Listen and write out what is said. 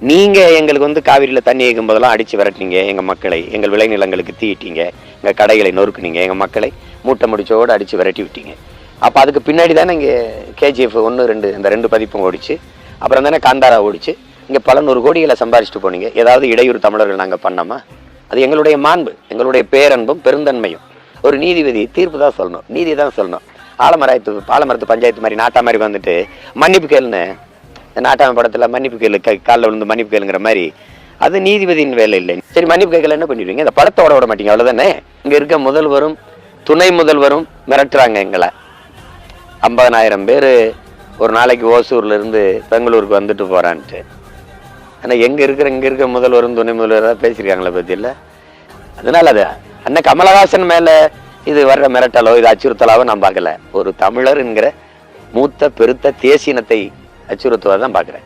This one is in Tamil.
நீங்க எங்களுக்கு வந்து காவிரியில தண்ணி இயக்கும் போதெல்லாம் அடிச்சு விரட்டினீங்க எங்க மக்களை, எங்கள் விளைநிலங்களுக்கு தீயிட்டீங்க, எங்க கடைகளை நொறுக்குனீங்க, எங்க மக்களை மூட்டை முடிச்சோடு அடிச்சு விரட்டி விட்டீங்க. அப்ப அதுக்கு பின்னாடி தானே இங்க KGF 1, 2 இந்த 2 பதிப்பும் ஓடிச்சு. அப்புறம் தானே காந்தாரா ஓடிச்சு. இங்க பல 100 கோடிகளை சம்பாரிச்சுட்டு போனீங்க. ஏதாவது இடையூறு தமிழர்கள் நாங்க பண்ணோமா? அது எங்களுடைய மாண்பு, எங்களுடைய பேரன்பும் பெருந்தன்மையும். ஒரு நீதிபதி தீர்ப்பு தான் சொல்லணும், நீதி தான் சொல்லணும். பாலமரத்து பஞ்சாயத்து மாதிரி நாட்டா மாதிரி வந்துட்டு மன்னிப்பு கேளுன்னு நாட்டாம படத்துல மன்னிப்பு கேளு, காலில் விழுந்து மன்னிப்பு கேளுங்கிற மாதிரி அது நீதிபதியின் வேலை இல்லை. சரி, மன்னிப்பு கேட்கல என்ன பண்ணிடுவீங்க? இந்த படத்தோட விட மாட்டீங்க, அவ்வளவுதானே. இங்க இருக்க முதல்வரும் துணை முதல்வரும் மிரட்டுறாங்க எங்களை. 50,000 பேர் ஒரு நாளைக்கு ஓசூர்ல இருந்து பெங்களூருக்கு வந்துட்டு போறான்ட்டு. ஆனா இங்க இருக்கிற முதல்வரும் துணை முதல்வராக பேசியிருக்காங்களே பத்தி இல்ல. அதனால அது அண்ணன் கமலஹாசன் மேல இது வர்ற மிரட்டலோ இது அச்சுறுத்தலாவோ நான் பார்க்கல. ஒரு தமிழர் என்கிற மூத்த பெருத்த தேசியனத்தை அச்சுறுத்துவதான் பார்க்கிறேன்.